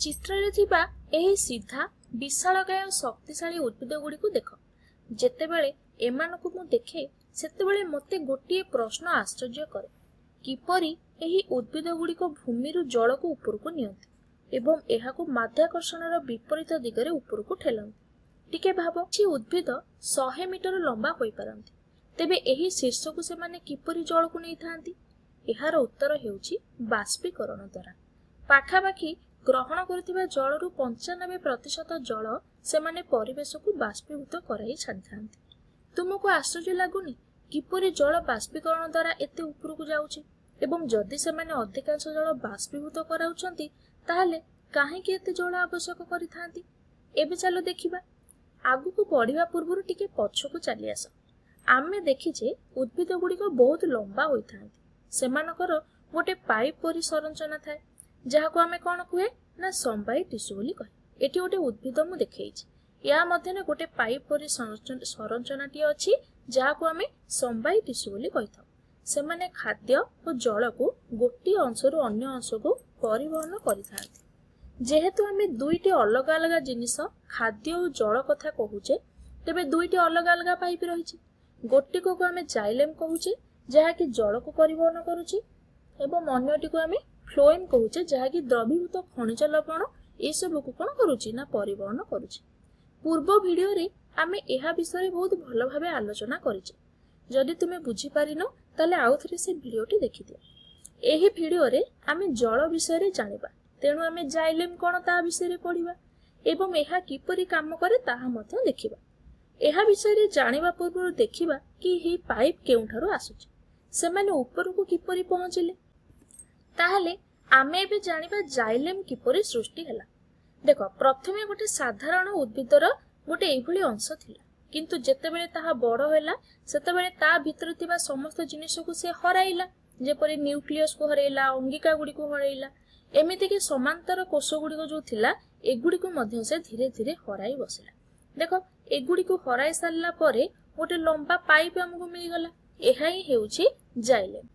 चित्ररे थिबा एही सीधा विशालकाय शक्तिशाली उद्भिद गुड़िक देख। जेतेबेले एमानकु मु देखे सेतेबेले मते गोटिए प्रश्न आश्चर्य करे, किपरि एही उद्भिद गुड़िक भूमिरु जल को उपरकु नियंती एवं एहाकु माध्याकर्षणर विपरीत दिगरे उपरकु ठेलंती। टिके भाबो, छि उद्भिद 100 मीटर लंबा होई पारंती, तेबे एही शीर्षकु सेमाने किपरि जल को नै थांती? एहार उत्तर हेउछि बाष्पीकरण द्वारा। पाखापाखि ग्रहण करुथिबा जलरु 95% जल सेमाने परिवेश को बाष्पीभूत कराई छाड़ी थांती। तुमको आश्चर्य लागुनी किपरि जल बाष्पीकरण द्वारा एते उपरकु जाउछि? एवं जदि सेमाने अधिकांश जल बाष्पीभूत कराउछंती ताहाले काहेकि एते जल आवश्यक करिथांती? एबे चलो देखिबा। आगुकु पढ़िबा पूर्वरु टिके पछकु चली आस। आमे देखिछे उद्भिद गुड़िक बहुत लंबा होई थांती। सेमानकर गोटे पाइप परि संरचना थाए, जहाको आमे कोन कुए ना समबाय टिश्यू बोली कहे। एटी गोटे उद्भिद मु देखैछि, या मध्यने गोटे पाइप परि संरचनाटी अछि जहाको आमे समबाय टिश्यू बोली कहिथाउ। सेमाने खाद्य और जल को गोटी अंशरु अन्य अंशको परिवहन करिथांती। जेहेतु आमे दुईटी अलग अलग जिनिस खाद्य और जल कथा कहूचे, तेबे दुईटी अलग अलग पाइप रहिछि। गोटीको को आमे जाइलेम कहूचे जहाकी जल को परिवहन करूछि, एवं अन्यटी को आमे फ्लोएम कहूचे जहाकी द्रवीभूत खनिज लवण ए सब को कोन करूछि ना परिवहन करूछि। पूर्व वीडियो रे आमे एहा विषय बहुत भलो भाबे आलोचना करिछि। जदि तुमे बुझी पारिनो ताले आउ थरे से वीडियोटी देखि दियो। एही वीडियो रे आमे जल विषय रे जानिबा, तेणु आमे जाइलेम कोन ता विषय रे पढिबा एवं एहा किपरि काम करे ताहा मध्ये देखिबा। एहा विषय रे जानिबा पूर्व देखिबा कि ही पाइप केउठारु आसुछि, सेमाने ऊपर को किपरि पहुँचिले। ताहाले आमे एबे जानिबा जाइलेम किपरि सृष्टि हला। देखो, प्रथमे गोटे साधारण उद्भिदर गोटे एभली अंश थिला, किंतु जेतेबेले ताहा बड़ होला सेतेबेले ता भितर थिबा समस्त जिनिस को से हराइला, जेपरि न्यूक्लियस को हराइला, अंगिका गुडी को हराइला। एमिति कि समांतर कोष गुडी को जो थिला एगुडी को मध्य से धीरे धीरे हराई बसिला। देखो, एगुडी को हराई सारला परे गोटे लंबा पाइप हमकु मिल गला। एहा ही हेउछि जाइलेम।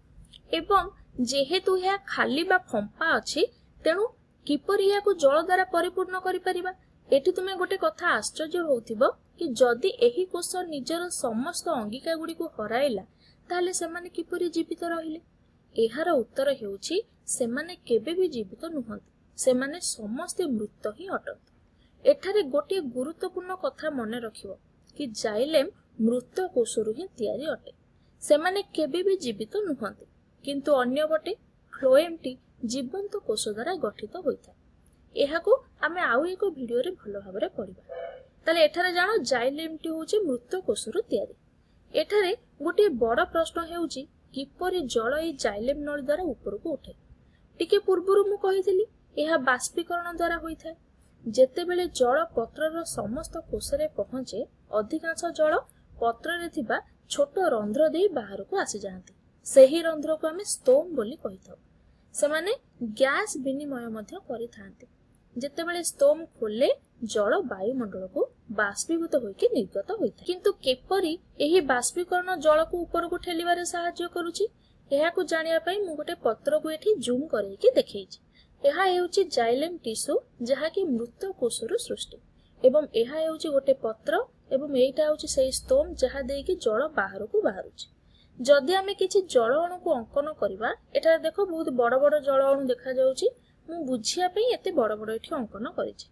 एवं जेहेतु यह खाली बा फंपा अछि, तेणु किपरि याकु जल द्वारा परिपूर्ण करि परिबा। एठी तुमे गोटे कथा आश्चर्य होउथिबो कि जदि एही कोष निजर समस्त अंगिका गुडी को हराइला ताले सेमाने किपरि जीवित रहिले? एहार उत्तर हेउछि सेमाने केबे भी जीवित नुहंती, सेमाने समस्त मृत ही अटंती। एठारे गोटे गुरुत्वपूर्ण कथा मने रखिबो कि जाइलेम मृत कोषरु ही तयारी अटे। सेमाने केबे भी जीवित नुहंती, किंतु अन्य बटे फ्लोएमटी जीवंत कोष द्वारा गठित होइता। एहाकु आमे आउ एक वीडियो रे भलो भाबरे पढिबा। ताले एठारे जानो जाइलेमटी होछि मृत कोषरु तयारी। एठारे गोटे बड़ प्रश्न हेउछि किपरि जल ए जाइलेम नळी द्वारा उपरकु उठे। टिके पूर्वरु मु कहिथिली एहा बाष्पीकरण द्वारा होइथाय। जेतेबेले जल पत्रर समस्त कोषरे पहुँचे, अधिकांश जल पत्ररे थिबा छोट रंध्र देई बाहर को आसी जांती। सेही रंध्र को आमे स्टोम बोली कहिथाउ। सेमाने गैस विनिमय मध्य करिथांती। जेतेबेले स्टोम खोले जल वायुमंडल को बाष्पीभूत होइके निर्गत होइथाय। किंतु केपरि एही बाष्पीकरण जल को ऊपर को ठेलिबारे सहाय्य करूछि, एहाकु जानिया पई मु गोटे पत्र को एठी जूम करैके देखैछि। एहा हेउछि जाइलेम टिश्यू जहाकी मृत कोषरु सृष्टि, एवं एहा हेउछि गोटे पत्र एवं एटा हेउछि सेही स्टोम जहा देकी जल बाहर को बाहरुछि। जदि आमे किछि जल अणु को अंकन करिबा, एटा देखो बहुत बड़ बड़ जल अणु देखा जाउछि। मु बुझिया पई एते बड़ बड़ एठी अंकन करिछि।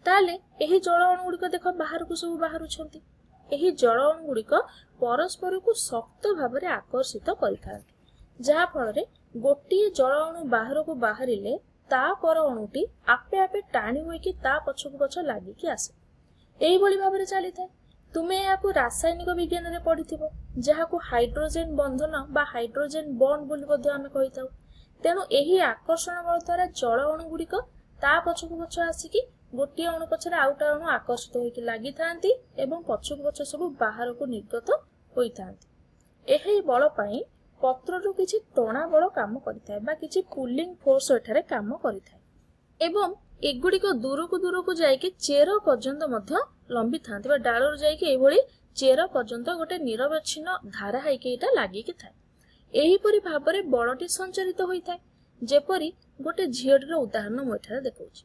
ताले एही जल अणु गुडिक देखो बाहर को सब बाहरुछंती। एही जल अणु गुडिक परस्पर को शक्त भाबरे आकर्षित करिथांती, जहा फଳରେ गोटिए जल अणु बाहर को बाहरिले ता पर अणुटी आपे आपे टाणी होइकी ता पछकु पछ लागिकी आसे। एही भली भाबरे चली थाए। तुमे याकु रासायनिक विज्ञान रे पढिथिबो, जहाकु हाइड्रोजन बंधन बा हाइड्रोजन बॉन्ड बोली मध्ये आमे कहिताउ। तेनु एही आकर्षण बल द्वारा जल अणु गुडिक ता पछकु पछ आसीकी गोटिए अणु पछरे आउटा अणु आकर्षित होइकी लागि थांती एवं पछकु पछ सब बाहर को निर्गत होई थांती। एही बल पई पत्ररु किछि टणा बल काम करिथाय बा किछि पुलिंग फोर्स एठारे काम करिथाय। एवं एगुडिक दूर को जाइके चेर पर्यंत मध्य लंबी थांती बा डालर जाइके एभली चेर पर्यंत गोटे निरवच्छिन्न धारा हाइके एटा लागिकी थाए। एही परि भाबरे बलटी संचारित होइथाय। जेपरि गोटे झियडीर उदाहरण मु एठारे देखौछि।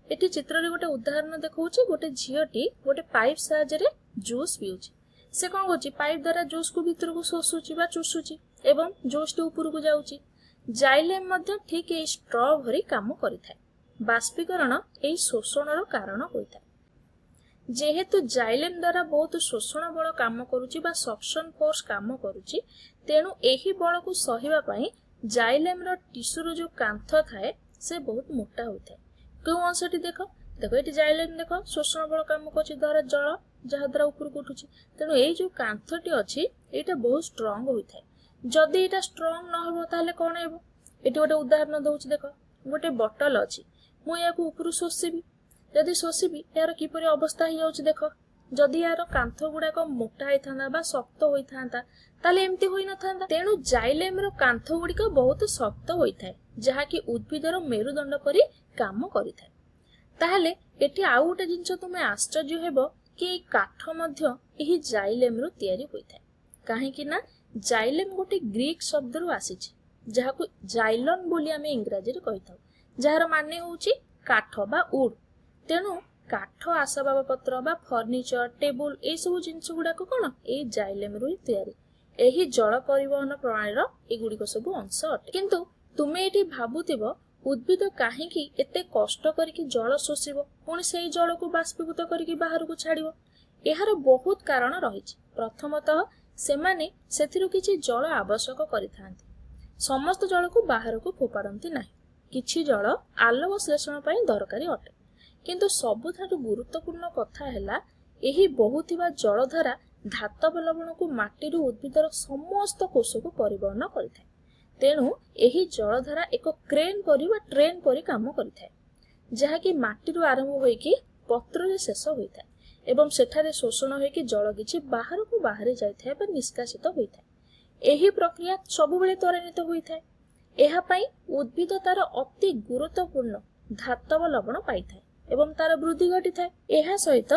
एटी चित्र रे गोटे उदाहरण देखौछि गोटे झियोटी गोटे पाइप साहाय्य जूस पिउछि से कौन करछि पाइप द्वारा जूस को भीतर को शोषुछि बा चुसुछि एवं जूस टी ऊपर को जाउछि जाइलेम मध्य ठीक ए स्ट्रॉ भरी काम करिथाय बाष्पीकरण ए शोषणर कारण होइथाय जेहेतु जाइलेम द्वारा बहुत शोषण बल काम करुछि बा सक्शन फोर्स काम करुछि तेणु एही बल को सहिबा पई जाइलेम रो टिश्यू जो कांथ थाए से बहुत मोटा होइथाय क्यों अंशटी देखो देखो ये जाइलेम देखो शोषण बल काम कर द्वारा जल जहाँ द्वारा ऊपर को उठुची तेणु ये जो कांथटी अच्छी यहाँ बहुत स्ट्रंग होता है जदि यहाँ स्ट्रंग न हो ताले कौन हेबो ये गोटे उदाहरण दउछि देखो गोटे बोतल अच्छी मुझे ऊपर शोषिबी जदि शोषिबी यार किपरि अवस्था हो जाउछि देखो जदि यार कांथ गुड़ाक मोटा होता बा शक्त होता ताले एमती होई न थांता तेणु जाइलेम रो कांथ गुड़िक बहुत शक्त होता है जहाँकि उद्भिदर मेरुदंड परी काम करिथाय ताहले एठी आउ गोटे जिंस तुमे आश्चर्य हेबो कि काठ मध्य एही जाइलेम रो तयारी होइथाय काहेकि ना जाइलेम गोटे ग्रीक शब्द रो आसीछि जहाकु जाइलन बोली आमे इंग्रजी रे कहिथाउ जहार माने होउछि काठ बा वुड तेणु काठ आसबाब पत्र बा फर्निचर टेबुल ए सब जिंस गुडाक कोन ए जाइलेम रो तयारी एही जल परिवहन प्रणाली रो ए गुडी को सब अंश अटे किंतु तुमे एठी भाबुथिबो उद्भिद काहेकि एते कष्ट करिकि जल शोषिबो पुणी सेही जल को बाष्पीभूत करिकि बाहर को छाड़िबो एहार बहुत कारण रहिछि प्रथमतः सेमाने सेथिरु किछि जल आवश्यक करिथांती समस्त जल को बाहर को फोपाडंती नाही किछि जल आलोक श्लेषण पई दरकारी अटे किंतु सबुठारु गुरुत्वपूर्ण कथा हैला एही बहुथिबा जलधारा धातव लवण को माटीरु उद्भिदर समस्त कोष को परिवहन करिथाय तेणु एही जलधारा एक क्रेन परी बा ट्रेन परी काम करिथाय जहाँकि माटीरु आरंभ होइकि पत्र रे शेष होइथाय एवं सेठारे शोषण होइकि जल किछि बाहर को बाहरी जाइथाय बा निष्कासित होइथाय एही प्रक्रिया सबु बेले त्वरान्वित होइथाय एहा पई उद्भिद तार अति गुरुत्वपूर्ण धातव लवण पाइथाय एवं तार वृद्धि घटिथाय एहा सहित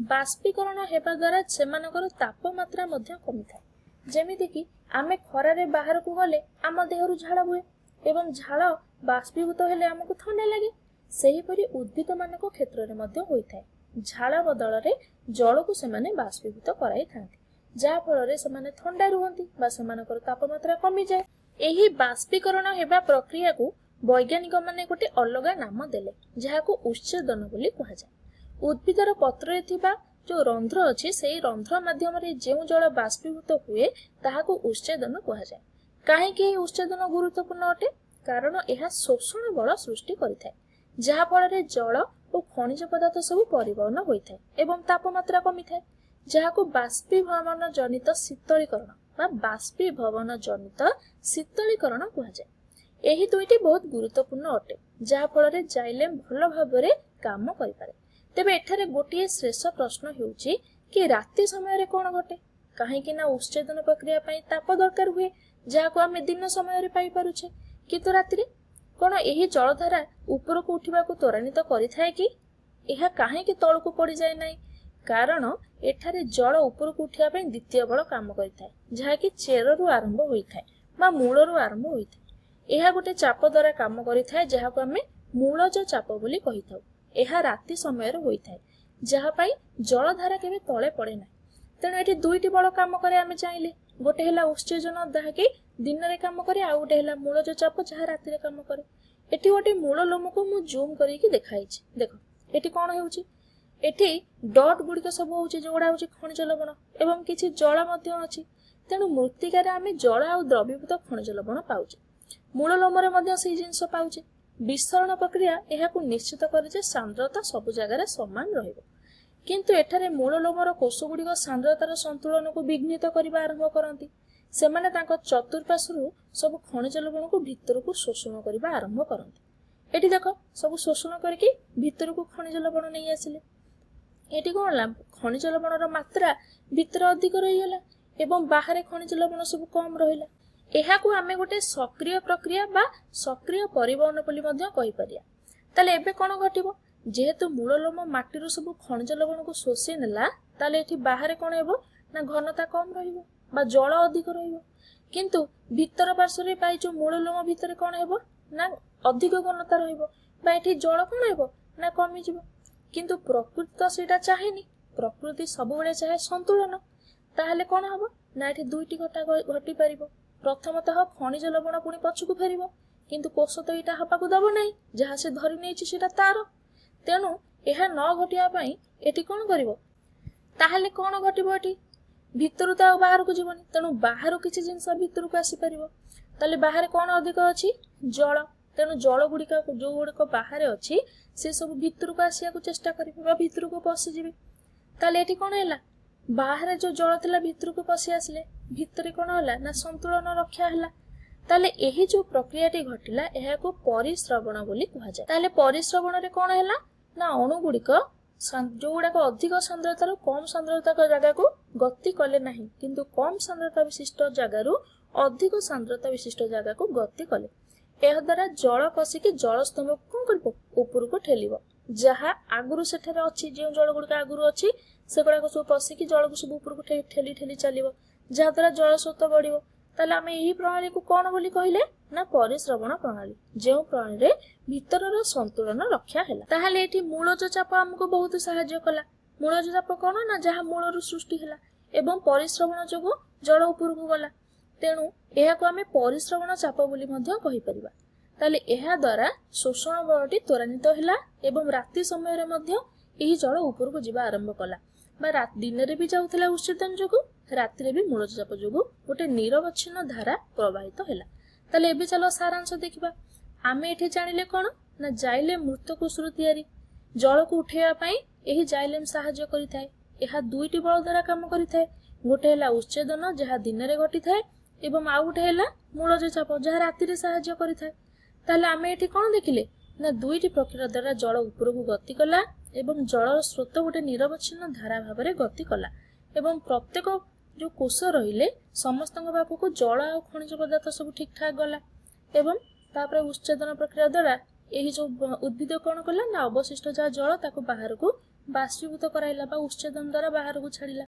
बाष्पीकरण हेबा द्वारा सेमानकर तापमात्रा मध्य कमिथाय जेमिति कि आमे खरारे बाहर को गले आम देहरु झाड़ हुए एवं झाड़ बाष्पीभूत हेले हमको ठंडा लगे सेही परी उद्भिद मानक क्षेत्र रे मध्य होइथाय झाड़ बदल रे जल को सेमाने बाष्पीभूत कराई थांती जा फल रे सेमाने ठंडा रुहंती बा सेमानकर तापमात्रा कमी जाए एही बाष्पीकरण हेबा प्रक्रिया को वैज्ञानिक माने गोटे अलगा नाम देले जाहाको उच्छेदन बोली कहा जाय उद्भिदर पत्र रे थिबा जो रंध्र अच्छी से रंध्र माध्यम जो जल बाष्पीभूत हुए ताहाको उच्छेदन कहा जाए कहीं उच्छेदन गुरुत्वपूर्ण अटे कारण यह शोषण बल सृष्टि करिथाय जहा फल रे जल और खनिज पदार्थ सब परिवहन होइथाय एवं तापमात्रा कमिथाय जहाको बाष्पीभवन जनित शीतलीकरण बा बाष्पीभवन जनित शीतलीकरण कहा जाए एही दुईटी बहुत गुरुत्वपूर्ण अटे जहा फल रे जाइलेम भल भाबरे काम करि पारे तेबे एठारे गोटिए शेष प्रश्न हेउची कि राति समय रे कोन घटे काहेकि ना उच्छेदन प्रक्रिया पई ताप दरकार हुए जाहाको आमे दिन समय रे पाई पारुछे किंतु राति रे कोन एही जलधारा ऊपर को उठिबा को त्वरान्वित करिथाय कि एहा काहेकि तळ को पड़ी जाय नै कारण एठारे जल ऊपर को उठिया पई द्वितीय बल काम करिथाय जहा कि चेर रु आरंभ होइथाय बा मूल रु आरंभ होइथाय एहा गोटे चाप द्वारा काम करिथाय जाहाको आमे मूलज चाप बोली कहिथाउ एहा राति समय रे होइथाय जहा पई जलधारा केबे तळे पड़े ना तेणु एठी दुईटी बल काम करे आमे चाहिले गोटे हैला उच्छेदन जहाकि दिन रे काम करे आ गोटे हैला मूलज चाप जहा राति रे काम करे एठी गोटे मूल लोम को मु जूम करिकि देखाइछि देखो एठी कोन हेउछि एठी डॉट गुडिक सब होउछि जोडा होउछि खनिज लवण एवं किछि जल मध्य अछि तेणु मृत्तिका रे आमे जल आ द्रवीभूत खनिज लवण पाउछि मूल लोम रे मध्य सेही जिंस पाउछि विस्तरण प्रक्रिया एहाकु निश्चित करे जे सांद्रता सब जगह रे समान रहइबो किंतु एठारे मूल लोमर कोष गुडिक सांद्रतार संतुलन को विघ्नित करिबा आरंभ करंती सेमाने तांको चतुर्पार्श्वरु सब खनिज लवण को भीतर को शोषण करिबा आरंभ करंती एठी देखो सब शोषण करके भीतर को खनिज लवण नै आसिले एठी कोनला खनिज लवणर मात्रा भीतर अधिक रहियला एवं बाहर खनिज लवण सब कम रहिला एहाकु आमे गोटे सक्रिय प्रक्रिया बा सक्रिय परिवहन बोली मध्य कहि परिया ताले एबे कोन घटिबो जेहेतु मूल लोम माटीरु सब खनिज लवण को शोषि नेला ताले एठी बाहर कोन हेबो ना घनता कम रहिबो बा जल अधिक रहिबो किंतु भीतर पार्श्व रे पाई जो मूल लोम भीतर कोन हेबो ना अधिक घनता रहिबो बा एठी जल कोन हेबो ନା କମିଯିବ। କିନ୍ତୁ ପ୍ରକୃତି ତ ସେଇଟା ଚାହେଁନି, ପ୍ରକୃତି ସବୁବେଳେ ଚାହେଁ ସନ୍ତୁଳନ। ତାହେଲେ କ'ଣ ହବ ନା ଏଠି ଦୁଇଟି ଘଟନା ଘଟିପାରିବ। ପ୍ରଥମତଃ ଖଣିଜ ଲବଣ ପୁଣି ପଛକୁ ଫେରିବ, କିନ୍ତୁ କୋଷ ତ ଏଇଟା ହବାକୁ ଦବ ନାହିଁ, ଯାହା ସେ ଧରି ନେଇଛି ସେଟା ତାର। ତେଣୁ ଏହା ନ ଘଟିବା ପାଇଁ ଏଠି କ'ଣ କରିବ? ତାହେଲେ କ'ଣ ଘଟିବ? ଏଠି ଭିତରୁ ତ ଆଉ ବାହାରକୁ ଯିବନି, ତେଣୁ ବାହାରୁ କିଛି ଜିନିଷ ଭିତରକୁ ଆସିପାରିବ। ତାହେଲେ ବାହାରେ କ'ଣ ଅଧିକ ଅଛି? ଜଳ। ତେଣୁ ଜଳ ଗୁଡ଼ିକ ଯୋଉ ଗୁଡିକ ବାହାରେ ଅଛି ସେ ସବୁ ଭିତରକୁ ଆସିବାକୁ ଚେଷ୍ଟା କରିବେ ବା ଭିତରକୁ ପଶିଯିବେ। ତାହେଲେ ଏଠି କ'ଣ ହେଲା? ବାହାରେ ଯୋଉ ଜଳ ଥିଲା ଭିତରକୁ ପଶି ଆସିଲେ, ଭିତରେ କ'ଣ ହେଲା ନା ସନ୍ତୁଳନ ରକ୍ଷା ହେଲା। ତାହେଲେ ଏହି ଯୋଉ ପ୍ରକ୍ରିୟାଟି ଘଟିଲା ଏହାକୁ ପରିସ୍ରବଣ ବୋଲି କୁହାଯାଏ। ତାହେଲେ ପରିସ୍ରବଣରେ କ'ଣ ହେଲା ନା ଅଣୁ ଗୁଡ଼ିକ ଯୋଉଗୁଡାକ ଅଧିକ ସାନ୍ଦ୍ରତାରୁ କମ୍ ସାନ୍ଦ୍ରତା ଜାଗାକୁ ଗତି କଲେ ନାହିଁ, କିନ୍ତୁ କମ୍ ସାନ୍ଦ୍ରତା ବିଶିଷ୍ଟ ଜାଗାରୁ ଅଧିକ ସାନ୍ଦ୍ରତା ବିଶିଷ୍ଟ ଜାଗାକୁ ଗତି କଲେ। ଏହା ଦ୍ୱାରା ଜଳ ପଶିକି ଜଳ ସ୍ତମ୍ଭକୁ କ'ଣ କରିବ? ଉପରକୁ ଠେଲିବ। ଯାହା ଆଗରୁ ସେଠାରେ ଅଛି, ଯେଉଁ ଜଳ ଗୁଡ଼ିକ ଆଗରୁ ଅଛି ସେଗୁଡାକ ସବୁ ପଶିକି ଜଳକୁ ସବୁ ଉପରକୁ ଠେଲି ଠେଲି ଚାଲିବ, ଯାହାଦ୍ୱାରା ଜଳ ସ୍ରୋତ ବଢିବ। ତାହେଲେ ଆମେ ଏହି ପ୍ରଣାଳୀକୁ କ'ଣ ବୋଲି କହିଲେ ନା ପରିସ୍ରବଣ ପ୍ରଣାଳୀ, ଯେଉଁ ପ୍ରଣାଳୀରେ ଭିତରର ସନ୍ତୁଳନ ରକ୍ଷା ହେଲା। ତାହେଲେ ଏଠି ମୂଳଜ ଚାପ ଆମକୁ ବହୁତ ସାହାଯ୍ୟ କଲା। ମୂଳଜ ଚାପ କ'ଣ ନା ଯାହା ମୂଳରୁ ସୃଷ୍ଟି ହେଲା ଏବଂ ପରିସ୍ରବଣ ଯୋଗୁଁ ଜଳ ଉପରକୁ ଗଲା। ତେଣୁ ଏହାକୁ ଆମେ ପରିସ୍ରବଣ ଚାପ ବୋଲି ମଧ୍ୟ କହିପାରିବା। ତାହେଲେ ଏହା ଦ୍ୱାରା ଶୋଷଣ ବଳଟି ତ୍ୱରାନ୍ୱିତ ହେଲା ଏବଂ ରାତି ସମୟରେ ମଧ୍ୟ ଏହି ଜଳ ଉପରକୁ ଯିବା ଆରମ୍ଭ କଲା। ବା ଦିନରେ ବି ଯାଉଥିଲା ଉଚ୍ଛେଦନ ଯୋଗୁଁ, ରାତିରେ ବି ମୂଳଜ ଚାପ ଯୋଗୁଁ ଗୋଟେ ନିରବଚ୍ଛିନ୍ନ ଧାରା ପ୍ରବାହିତ ହେଲା। ତାହେଲେ ଏବେ ଚାଲ ସାରାଂଶ ଦେଖିବା। ଆମେ ଏଠି ଜାଣିଲେ କ'ଣ ନା ଜାଇଲେମ ମୃତ କୋଷରୁ ତିଆରି। ଜଳକୁ ଉଠେଇବା ପାଇଁ ଏହି ଜାଇଲେମ ସାହାଯ୍ୟ କରିଥାଏ। ଏହା ଦୁଇଟି ବଳ ଦ୍ୱାରା କାମ କରିଥାଏ। ଗୋଟେ ହେଲା ଉଚ୍ଛେଦନ, ଯାହା ଦିନରେ ଘଟିଥାଏ, ଏବଂ ଆଉ ଗୋଟେ ହେଲା ମୂଳଜ ଚାପ, ଯାହା ରାତିରେ ସାହାଯ୍ୟ କରିଥାଏ। ତାହେଲେ ଆମେ ଏଠି କ'ଣ ଦେଖିଲେ ନା ଦୁଇଟି ପ୍ରକ୍ରିୟା ଦ୍ୱାରା ଜଳ ଉପରକୁ ଗତି କଲା ଏବଂ ଜଳର ସ୍ରୋତ ଗୋଟେ ନିରବଚ୍ଛିନ୍ନ ଧାରା ଭାବରେ ଗତି କଲା ଏବଂ ପ୍ରତ୍ୟେକ ଯୋଉ କୋଷ ରହିଲେ ସମସ୍ତଙ୍କ ପାଖକୁ ଜଳ ଆଉ ଖଣିଜ ପଦାର୍ଥ ସବୁ ଠିକ ଠାକ ଗଲା ଏବଂ ତାପରେ ଉଚ୍ଛେଦନ ପ୍ରକ୍ରିୟା ଦ୍ୱାରା ଏହି ଯୋଉ ଉଦ୍ଭିଦ କ'ଣ କଲା ନା ଅବଶିଷ୍ଟ ଯାହା ଜଳ ତାକୁ ବାହାରକୁ ବାଷ୍ପୀଭୂତ କରାଇଲା ବା ଉଚ୍ଛେଦନ ଦ୍ୱାରା ବାହାରକୁ ଛାଡ଼ିଲା।